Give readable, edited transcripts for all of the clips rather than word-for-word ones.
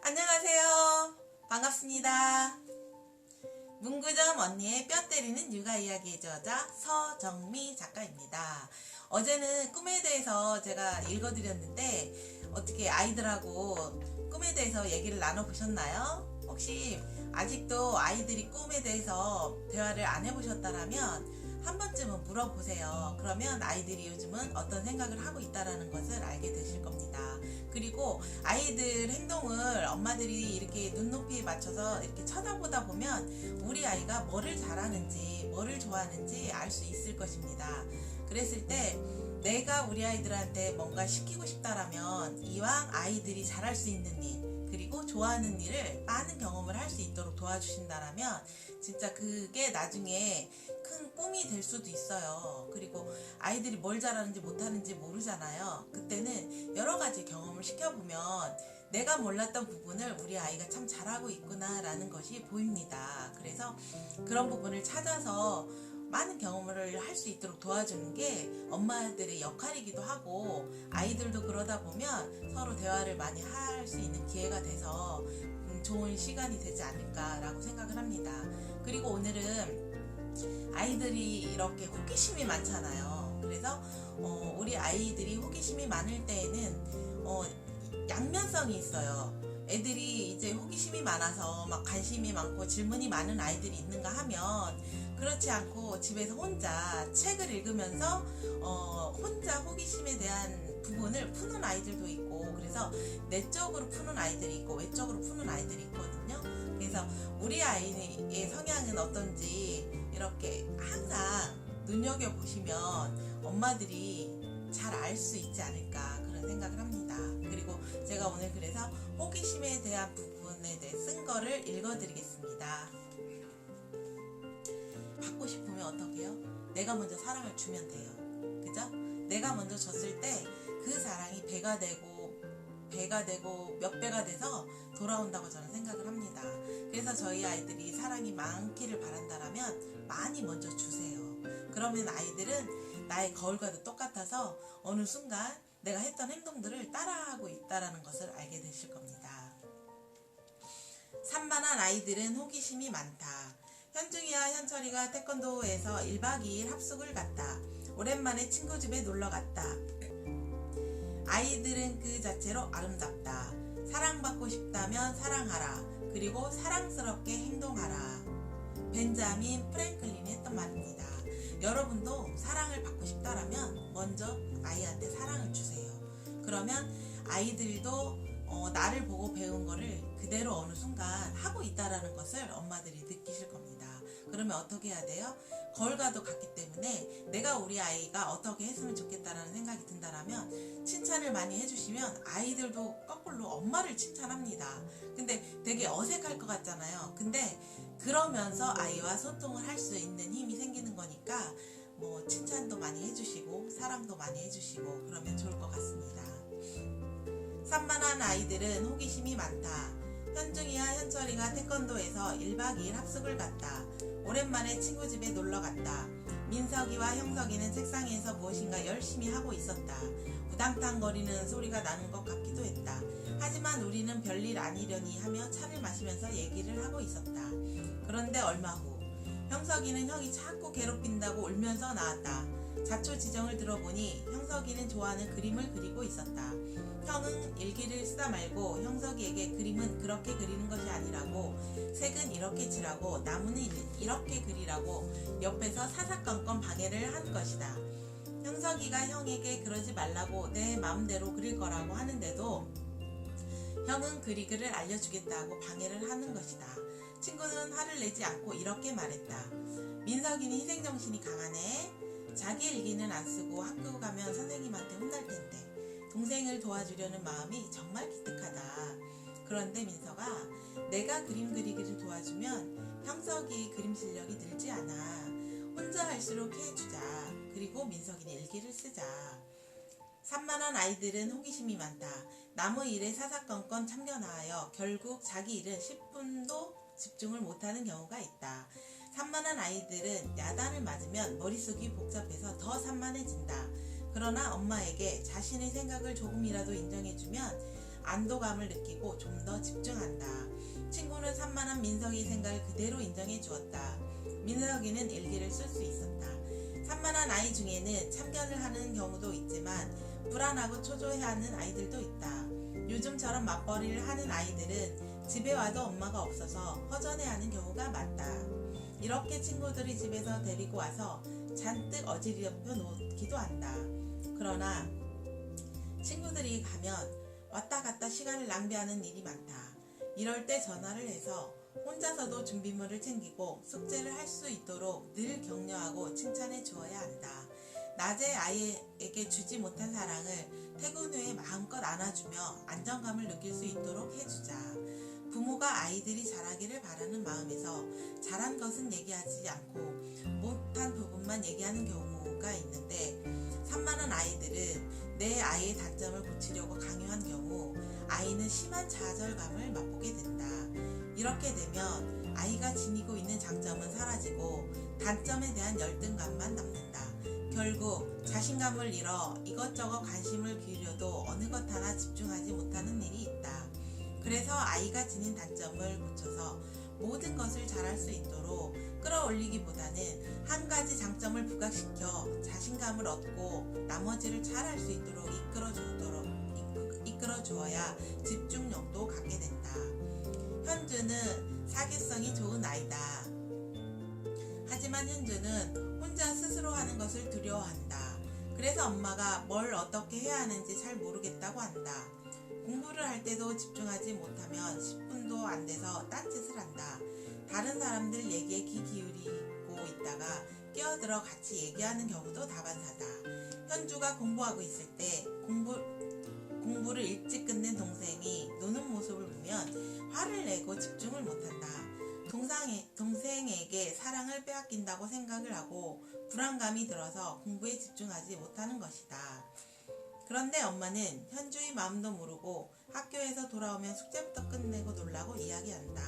안녕하세요. 반갑습니다. 문구점 언니의 뼈 때리는 육아 이야기의 저자 서정미 작가입니다. 어제는 꿈에 대해서 제가 읽어드렸는데 어떻게 아이들하고 꿈에 대해서 얘기를 나눠보셨나요? 혹시 아직도 아이들이 꿈에 대해서 대화를 안 해보셨다면 한 번쯤은 물어보세요. 그러면 아이들이 요즘은 어떤 생각을 하고 있다는 것을 알게 되실 겁니다. 그리고 아이들 행동을 엄마들이 이렇게 눈높이에 맞춰서 이렇게 쳐다보다 보면 우리 아이가 뭐를 잘하는지 뭐를 좋아하는지 알 수 있을 것입니다. 그랬을 때 내가 우리 아이들한테 뭔가 시키고 싶다라면 이왕 아이들이 잘할 수 있는 일 그리고 좋아하는 일을 많은 경험을 할 수 있도록 도와주신다라면 진짜 그게 나중에 큰 꿈이 될 수도 있어요. 그리고 아이들이 뭘 잘하는지 못하는지 모르잖아요. 그때는 여러 가지 경험을 시켜보면 내가 몰랐던 부분을 우리 아이가 참 잘하고 있구나 라는 것이 보입니다. 그래서 그런 부분을 찾아서 많은 경험을 할 수 있도록 도와주는 게 엄마들의 역할이기도 하고 아이들도 그러다 보면 서로 대화를 많이 할 수 있는 기회가 돼서 좋은 시간이 되지 않을까라고 생각을 합니다. 그리고 오늘은 아이들이 이렇게 호기심이 많잖아요. 그래서 우리 아이들이 호기심이 많을 때에는 양면성이 있어요. 애들이 이제 호기심이 많아서 막 관심이 많고 질문이 많은 아이들이 있는가 하면 그렇지 않고 집에서 혼자 책을 읽으면서 혼자 호기심에 대한 부분을 푸는 아이들도 있고 그래서 내적으로 푸는 아이들이 있고 외적으로 푸는 아이들이 있거든요. 그래서 우리 아이의 성향은 어떤지 이렇게 항상 눈여겨보시면 엄마들이 잘 알 수 있지 않을까 그런 생각을 합니다. 그리고 제가 오늘 그래서 호기심에 대한 부분에 대해 쓴 거를 읽어드리겠습니다. 받고 싶으면 어떻게 해요? 내가 먼저 사랑을 주면 돼요. 그죠? 내가 먼저 줬을 때 그 사랑이 배가 되고 몇 배가 돼서 돌아온다고 저는 생각을 합니다. 그래서 저희 아이들이 사랑이 많기를 바란다면 많이 먼저 주세요. 그러면 아이들은 나의 거울과도 똑같아서 어느 순간 내가 했던 행동들을 따라하고 있다는 것을 알게 되실 겁니다. 산만한 아이들은 호기심이 많다. 현중이와 현철이가 태권도에서 1박 2일 합숙을 갔다. 오랜만에 친구 집에 놀러 갔다. 아이들은 그 자체로 아름답다. 사랑받고 싶다면 사랑하라. 그리고 사랑스럽게 행동하라. 벤자민 프랭클린이 했던 말입니다. 여러분도 사랑을 받고 싶다라면 먼저 아이한테 사랑을 주세요. 그러면 아이들도 나를 보고 배운 거를 그대로 어느 순간 하고 있다라는 것을 엄마들이 느끼실 겁니다. 그러면 어떻게 해야 돼요? 거울과도 같기 때문에 내가 우리 아이가 어떻게 했으면 좋겠다라는 생각이 든다라면 칭찬을 많이 해주시면 아이들도 거꾸로 엄마를 칭찬합니다. 근데 되게 어색할 것 같잖아요. 근데 그러면서 아이와 소통을 할 수 있는 힘이 생기는 거니까 뭐 칭찬도 많이 해주시고 사랑도 많이 해주시고 그러면 좋을 것 같습니다. 산만한 아이들은 호기심이 많다. 현중이와 현철이가 태권도에서 1박 2일 합숙을 갔다. 오랜만에 친구 집에 놀러 갔다. 민석이와 형석이는 책상 위에서 무엇인가 열심히 하고 있었다. 우당탕거리는 소리가 나는 것 같기도 했다. 하지만 우리는 별일 아니려니 하며 차를 마시면서 얘기를 하고 있었다. 그런데 얼마 후 형석이는 형이 자꾸 괴롭힌다고 울면서 나왔다. 자초지정을 들어보니 형석이는 좋아하는 그림을 그리고 있었다. 형은 일기를 쓰다 말고 형석이에게 그림은 그렇게 그리는 것이 아니라고 색은 이렇게 칠하고 나무는 이렇게 그리라고 옆에서 사사건건 방해를 한 것이다. 형석이가 형에게 그러지 말라고 내 마음대로 그릴 거라고 하는데도 형은 그리기를 알려주겠다고 방해를 하는 것이다. 친구는 화를 내지 않고 이렇게 말했다. 민석이는 희생정신이 강하네. 자기 일기는 안 쓰고 학교 가면 선생님한테 혼날 텐데 동생을 도와주려는 마음이 정말 기특하다. 그런데 민석아, 내가 그림 그리기를 도와주면 형석이 그림 실력이 늘지 않아. 혼자 할수록 해주자. 그리고 민석이는 일기를 쓰자. 산만한 아이들은 호기심이 많다. 남의 일에 사사건건 참견하여 결국 자기 일은 10분도 집중을 못하는 경우가 있다. 산만한 아이들은 야단을 맞으면 머릿속이 복잡해서 더 산만해진다. 그러나 엄마에게 자신의 생각을 조금이라도 인정해주면 안도감을 느끼고 좀 더 집중한다. 친구는 산만한 민석이의 생각을 그대로 인정해 주었다. 민석이는 일기를 쓸 수 있었다. 산만한 아이 중에는 참견을 하는 경우도 있지만 불안하고 초조해하는 아이들도 있다. 요즘처럼 맞벌이를 하는 아이들은 집에 와도 엄마가 없어서 허전해하는 경우가 많다. 이렇게 친구들이 집에서 데리고 와서 잔뜩 어지럽혀 놓기도 한다. 그러나 친구들이 가면 왔다 갔다 시간을 낭비하는 일이 많다. 이럴 때 전화를 해서 혼자서도 준비물을 챙기고 숙제를 할 수 있도록 늘 격려하고 칭찬해 주어야 한다. 낮에 아이에게 주지 못한 사랑을 퇴근 후에 마음껏 안아주며 안정감을 느낄 수 있도록 해주자. 부모가 아이들이 잘하기를 바라는 마음에서 잘한 것은 얘기하지 않고 못한 부분만 얘기하는 경우가 있는데, 산만한 아이들은 내 아이의 단점을 고치려고 강요한 경우 아이는 심한 좌절감을 맛보게 된다. 이렇게 되면 아이가 지니고 있는 장점은 사라지고 단점에 대한 열등감만 남는다. 결국 자신감을 잃어 이것저것 관심을 기울여도 어느 것 하나 집중하지 못하는 일이 있다. 그래서 아이가 지닌 단점을 고쳐서 모든 것을 잘할 수 있도록 끌어올리기보다는 한 가지 장점을 부각시켜 자신감을 얻고 나머지를 잘할 수 있도록 이끌어주어야 집중력도 갖게 된다. 현주는 사교성이 좋은 아이다. 하지만 현주는 혼자 스스로 하는 것을 두려워한다. 그래서 엄마가 뭘 어떻게 해야 하는지 잘 모르겠다고 한다. 공부를 할 때도 집중하지 못하면 10분도 안 돼서 딴짓을 한다. 다른 사람들 얘기에 귀 기울이고 있다가 끼어들어 같이 얘기하는 경우도 다반사다. 현주가 공부하고 있을 때 공부를 일찍 끝낸 동생이 노는 모습을 보면 화를 내고 집중을 못한다. 동생에게 사랑을 빼앗긴다고 생각을 하고 불안감이 들어서 공부에 집중하지 못하는 것이다. 그런데 엄마는 현주의 마음도 모르고 학교에서 돌아오면 숙제부터 끝내고 놀라고 이야기한다.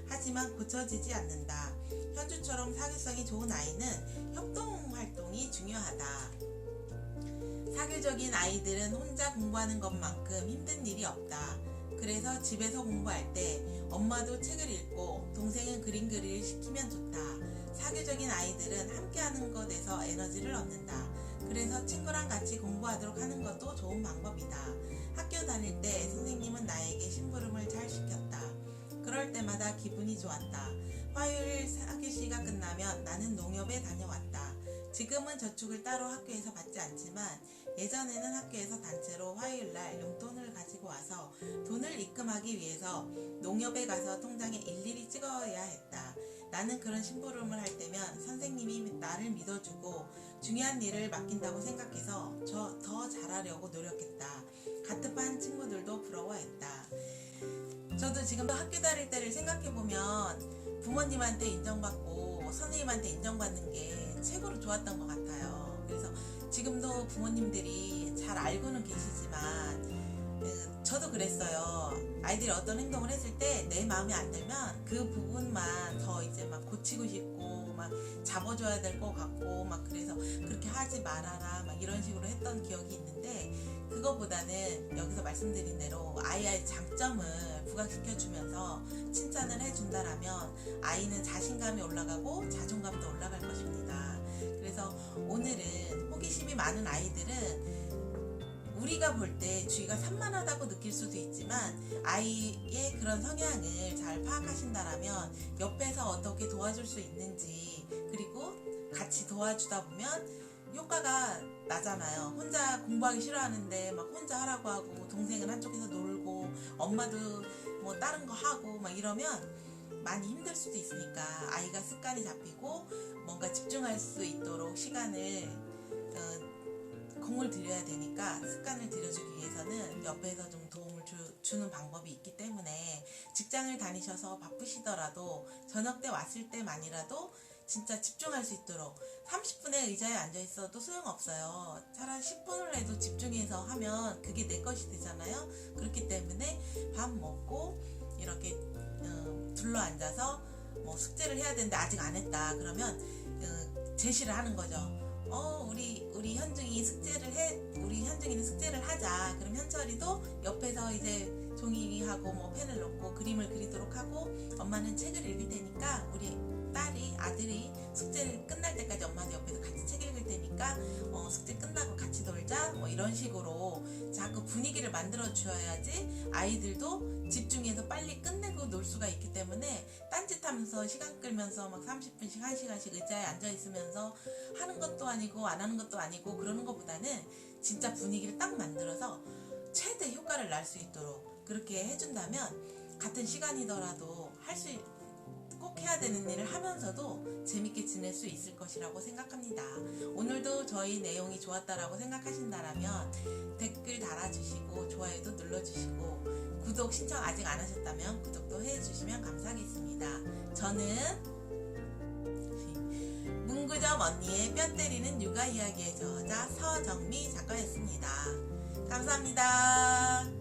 하지만 고쳐지지 않는다. 현주처럼 사교성이 좋은 아이는 협동활동이 중요하다. 사교적인 아이들은 혼자 공부하는 것만큼 힘든 일이 없다. 그래서 집에서 공부할 때 엄마도 책을 읽고 동생은 그림 그리기를 시키면 좋다. 사교적인 아이들은 함께하는 것에서 에너지를 얻는다. 그래서 친구랑 같이 공부하도록 하는 것도 좋은 방법이다. 학교 다닐 때 선생님은 나에게 심부름을 잘 시켰다. 그럴 때마다 기분이 좋았다. 화요일 사교시가 끝나면 나는 농협에 다녀왔다. 지금은 저축을 따로 학교에서 받지 않지만 예전에는 학교에서 단체로 화요일날 용돈을 가지고 와서 돈을 입금하기 위해서 농협에 가서 통장에 일일이 찍어야 했다. 나는 그런 심부름을 할 때면 선생님이 나를 믿어주고 중요한 일을 맡긴다고 생각해서 더 잘하려고 노력했다. 같은 반 친구들도 부러워했다. 저도 지금도 학교 다닐 때를 생각해보면 부모님한테 인정받고 선생님한테 인정받는 게 최고로 좋았던 것 같아요. 그래서 지금도 부모님들이 잘 알고는 계시지만 저도 그랬어요. 아이들이 어떤 행동을 했을 때 내 마음에 안 들면 그 부분만 더 이제 막 고치고 싶고 막 잡아줘야 될 것 같고 막 그래서 그렇게 하지 말아라 막 이런 식으로 했던 기억이 있는데, 그거보다는 여기서 말씀드린 대로 아이의 장점을 부각시켜주면서 칭찬을 해준다라면 아이는 자신감이 올라가고 자존감도 올라갈 것입니다. 그래서 오늘은 호기심이 많은 아이들은 우리가 볼 때 주위가 산만하다고 느낄 수도 있지만 아이의 그런 성향을 잘 파악하신다라면 옆에서 어떻게 도와줄 수 있는지, 그리고 같이 도와주다 보면 효과가 나잖아요. 혼자 공부하기 싫어하는데 막 혼자 하라고 하고 동생은 한쪽에서 놀고 엄마도 뭐 다른 거 하고 막 이러면 많이 힘들 수도 있으니까 아이가 습관이 잡히고 뭔가 집중할 수 있도록 시간을 공을 들여야 되니까 습관을 들여주기 위해서는 옆에서 좀 도움을 주는 방법이 있기 때문에 직장을 다니셔서 바쁘시더라도 저녁 때 왔을 때만이라도 진짜 집중할 수 있도록 30분의 의자에 앉아 있어도 소용없어요. 차라리 10분을 해도 집중해서 하면 그게 내 것이 되잖아요. 그렇기 때문에 밥 먹고 이렇게 둘러앉아서 뭐 숙제를 해야 되는데 아직 안 했다 그러면 제시를 하는 거죠. 우리 현중이 숙제를 해, 우리 현중이는 숙제를 하자. 그럼 현철이도 옆에서 이제 종이하고 뭐 펜을 놓고 그림을 그리도록 하고, 엄마는 책을 읽을 테니까 우리 아들이 숙제를 끝날 때까지 엄마도 옆에서 같이 책 읽을 테니까 숙제 끝나고 같이 놀자, 뭐 이런 식으로 자꾸 분위기를 만들어 주어야지 아이들도 집중해서 빨리 끝내고 놀 수가 있기 때문에, 딴짓하면서 시간 끌면서 막 30분씩 1시간씩 의자에 앉아 있으면서 하는 것도 아니고 안 하는 것도 아니고 그러는 것보다는 진짜 분위기를 딱 만들어서 최대 효과를 낼 수 있도록 그렇게 해준다면, 같은 시간이더라도 꼭 해야 되는 일을 하면서도 재밌게 지낼 수 있을 것이라고 생각합니다. 오늘도 저희 내용이 좋았다라고 생각하신다라면 댓글 달아주시고 좋아요도 눌러주시고, 구독 신청 아직 안 하셨다면 구독도 해주시면 감사하겠습니다. 저는 문구점 언니의 뼈 때리는 육아 이야기의 저자 서정미 작가였습니다. 감사합니다.